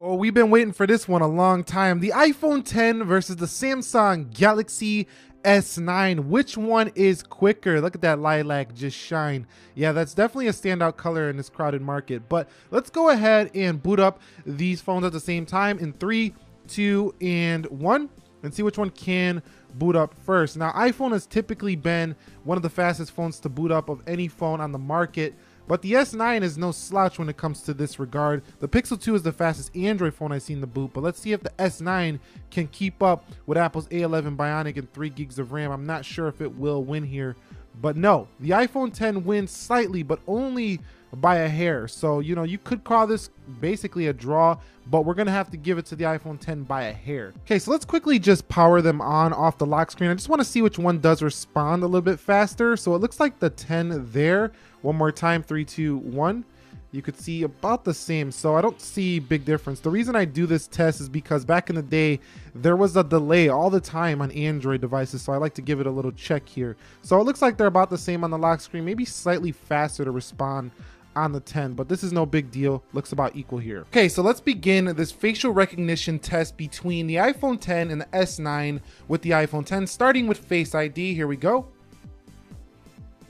Oh, we've been waiting for this one a long time. The iPhone 10 versus the Samsung Galaxy S9. Which one is quicker? Look at that lilac just shine. Yeah, that's definitely a standout color in this crowded market. But let's go ahead and boot up these phones at the same time in 3, 2, and 1 and see which one can boot up first. Now, iPhone has typically been one of the fastest phones to boot up of any phone on the market. But the S9 is no slouch when it comes to this regard. The Pixel 2 is the fastest Android phone I've seen to boot, but let's see if the S9 can keep up with Apple's A11 Bionic and 3 gigs of RAM. I'm not sure if it will win here, but no, the iPhone 10 wins slightly, but only by a hair. So, you know, you could call this basically a draw, but we're gonna have to give it to the iPhone 10 by a hair. Okay, so let's quickly just power them on off the lock screen. I just wanna see which one does respond a little bit faster. So it looks like the 10 there. One more time, 3, 2, 1. You could see about the same, so I don't see big difference. The reason I do this test is because back in the day, there was a delay all the time on Android devices, so I like to give it a little check here. So it looks like they're about the same on the lock screen, maybe slightly faster to respond on the 10, but this is no big deal. Looks about equal here. Okay, so let's begin this facial recognition test between the iPhone 10 and the S9 with the iPhone 10, starting with Face ID. Here we go.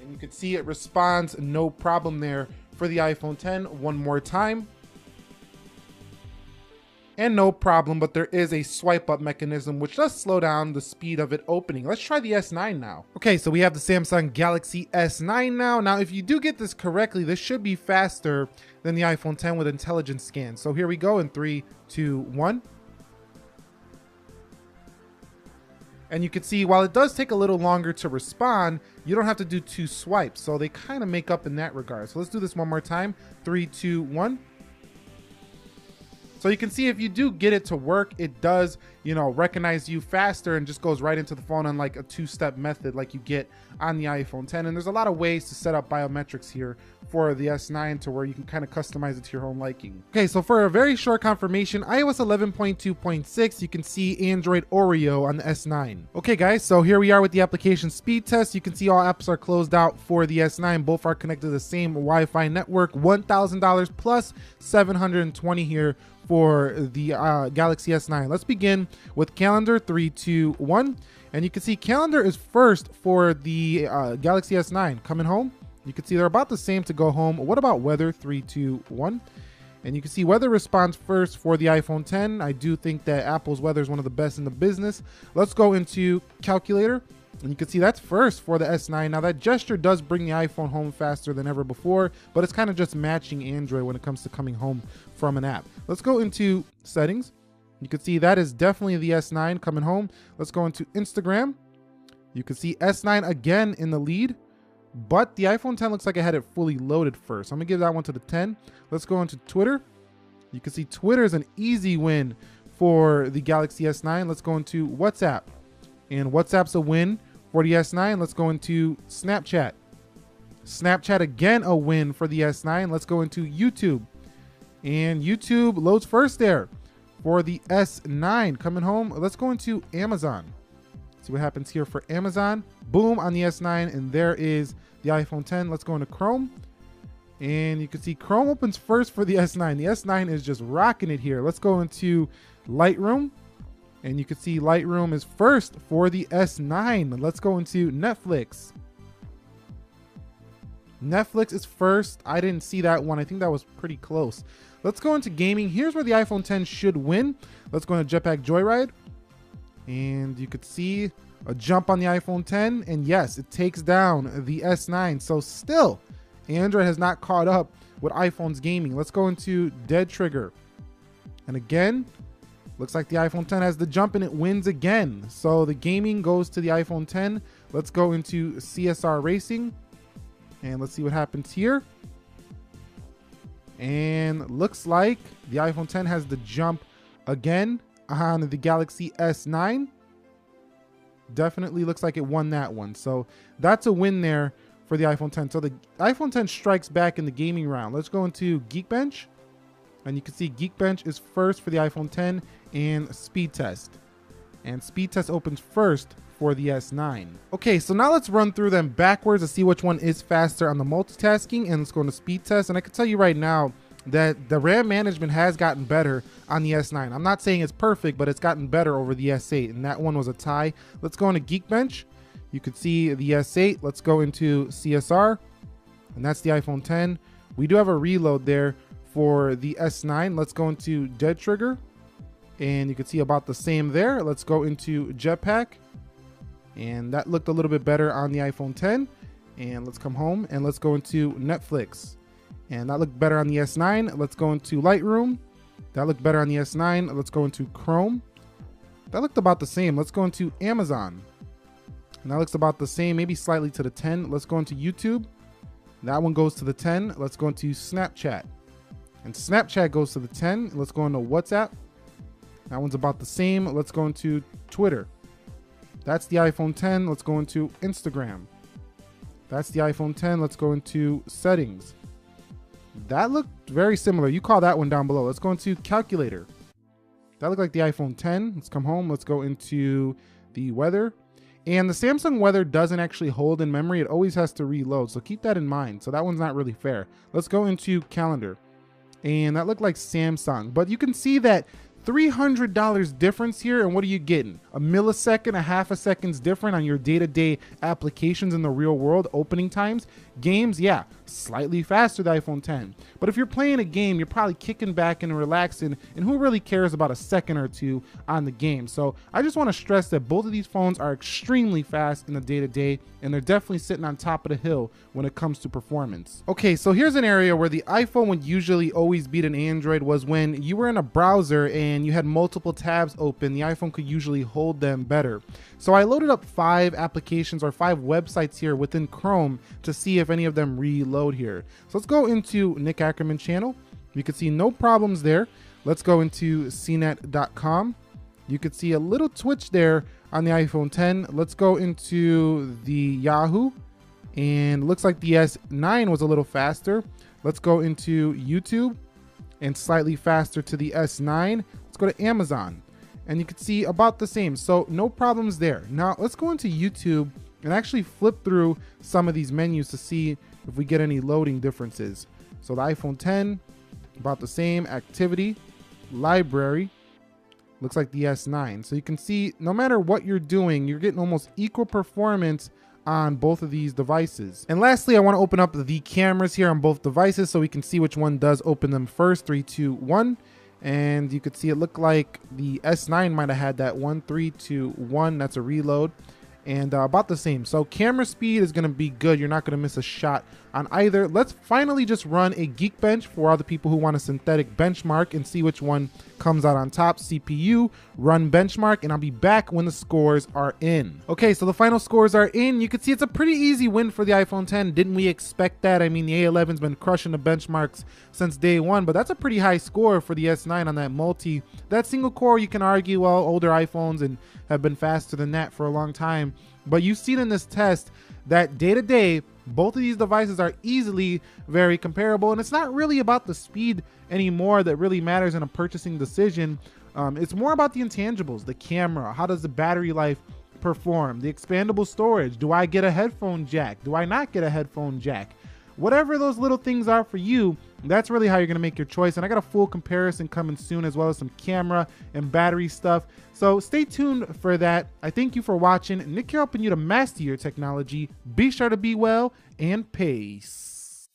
And you can see it responds no problem there for the iPhone 10. One more time. And no problem, but there is a swipe up mechanism which does slow down the speed of it opening. Let's try the S9 now. Okay, so we have the Samsung Galaxy S9 now. Now, if you do get this correctly, this should be faster than the iPhone 10 with intelligence scan. So here we go in 3, 2, 1. And you can see while it does take a little longer to respond, you don't have to do 2 swipes. So they kind of make up in that regard. So let's do this one more time. 3, 2, 1. So you can see if you do get it to work, it does, you know, recognize you faster and just goes right into the phone on like a 2-step method like you get on the iPhone 10. And there's a lot of ways to set up biometrics here for the S9 to where you can kind of customize it to your own liking. Okay, so for a very short confirmation, iOS 11.2.6, you can see Android Oreo on the S9. Okay guys, so here we are with the application speed test. You can see all apps are closed out for the S9. Both are connected to the same Wi-Fi network, $1,000 plus $720 here for the Galaxy S9. Let's begin with calendar. 3, 2, 1. And you can see calendar is first for the Galaxy S9. Coming home, you can see they're about the same to go home. What about weather? 3, 2, 1. And you can see weather responds first for the iPhone 10. I do think that Apple's weather is one of the best in the business. Let's go into calculator. And you can see that's first for the S9. Now that gesture does bring the iPhone home faster than ever before, but it's kind of just matching Android when it comes to coming home from an app. Let's go into settings. You can see that is definitely the S9 coming home. Let's go into Instagram. You can see S9 again in the lead, but the iPhone 10 looks like it had it fully loaded first. I'm gonna give that one to the 10. Let's go into Twitter. You can see Twitter is an easy win for the Galaxy S9. Let's go into WhatsApp, and WhatsApp's a win for the S9. Let's go into Snapchat. Snapchat again a win for the S9. Let's go into YouTube. And YouTube loads first there for the S9. Coming home, let's go into Amazon. See what happens here for Amazon. Boom on the S9, and there is the iPhone 10. Let's go into Chrome. And you can see Chrome opens first for the S9. The S9 is just rocking it here. Let's go into Lightroom. And you can see Lightroom is first for the S9. Let's go into Netflix. Netflix is first. I didn't see that one. I think that was pretty close. Let's go into gaming. Here's where the iPhone 10 should win. Let's go into Jetpack Joyride. And you could see a jump on the iPhone 10. And yes, it takes down the S9. So still, Android has not caught up with iPhone's gaming. Let's go into Dead Trigger. And again, looks like the iPhone 10 has the jump and it wins again. So the gaming goes to the iPhone 10. Let's go into CSR Racing. And let's see what happens here. And looks like the iPhone 10 has the jump again on the Galaxy S9. Definitely looks like it won that one. So that's a win there for the iPhone 10. So the iPhone 10 strikes back in the gaming round. Let's go into Geekbench. And you can see Geekbench is first for the iPhone 10 and Speed Test. And Speed Test opens first for the S9. Okay, so now let's run through them backwards to see which one is faster on the multitasking. And let's go into Speed Test. And I can tell you right now, that the RAM management has gotten better on the S9. I'm not saying it's perfect, but it's gotten better over the S8, and that one was a tie. Let's go into Geekbench. You could see the S8. Let's go into CSR, and that's the iPhone 10. We do have a reload there for the S9. Let's go into Dead Trigger, and you can see about the same there. Let's go into Jetpack, and that looked a little bit better on the iPhone 10. And let's come home and let's go into Netflix, and that looked better on the S9. Let's go into Lightroom. That looked better on the S9. Let's go into Chrome. That looked about the same. Let's go into Amazon, and that looks about the same, maybe slightly to the 10. Let's go into YouTube. That one goes to the 10. Let's go into Snapchat, and Snapchat goes to the 10. Let's go into WhatsApp. That one's about the same. Let's go into Twitter. That's the iPhone 10. Let's go into Instagram. That's the iPhone 10. Let's go into Settings. That looked very similar. You call that one down below. Let's go into Calculator. That looked like the iPhone 10. Let's come home. Let's go into the Weather. And the Samsung Weather doesn't actually hold in memory. It always has to reload. So keep that in mind. So that one's not really fair. Let's go into Calendar. And that looked like Samsung. But you can see that $300 difference here, and what are you getting? A millisecond, a half a second's different on your day-to-day applications in the real world. Opening times, games, yeah, slightly faster the iPhone 10. But if you're playing a game, you're probably kicking back and relaxing, and who really cares about a second or two on the game? So I just want to stress that both of these phones are extremely fast in the day-to-day, and they're definitely sitting on top of the hill when it comes to performance. Okay, so here's an area where the iPhone would usually always beat an Android, was when you were in a browser and you had multiple tabs open. The iPhone could usually hold them better. So I loaded up 5 applications or 5 websites here within Chrome to see if any of them reload here. So let's go into Nick Ackerman channel. You can see no problems there. Let's go into cnet.com. You could see a little twitch there on the iPhone 10. Let's go into the Yahoo, and looks like the S9 was a little faster. Let's go into YouTube, and slightly faster to the S9. Let's go to Amazon, and you can see about the same. So no problems there. Now let's go into YouTube and actually flip through some of these menus to see if we get any loading differences. So the iPhone 10, about the same. Activity, library, looks like the S9. So you can see no matter what you're doing, you're getting almost equal performance on both of these devices. And lastly, I want to open up the cameras here on both devices so we can see which one does open them first. 3, 2, 1. And you could see it looked like the S9 might have had that 1, 3, 2, 1. That's a reload. And about the same. So camera speed is going to be good. You're not going to miss a shot on either. Let's finally just run a Geekbench for all the people who want a synthetic benchmark and see which one comes out on top. CPU, run benchmark, and I'll be back when the scores are in. Okay, so the final scores are in. You can see it's a pretty easy win for the iPhone 10. Didn't we expect that? I mean, the A11's been crushing the benchmarks since day one, but that's a pretty high score for the S9 on that multi. That single core, you can argue, well, older iPhones and have been faster than that for a long time. But you've seen in this test that day to day, both of these devices are easily very comparable, and it's not really about the speed anymore that really matters in a purchasing decision. It's more about the intangibles, the camera, how does the battery life perform, the expandable storage, do I get a headphone jack, do I not get a headphone jack? Whatever those little things are for you, that's really how you're gonna make your choice. And I got a full comparison coming soon, as well as some camera and battery stuff. So stay tuned for that. I thank you for watching. Nick here, helping you to master your technology. Be sure to be well, and peace.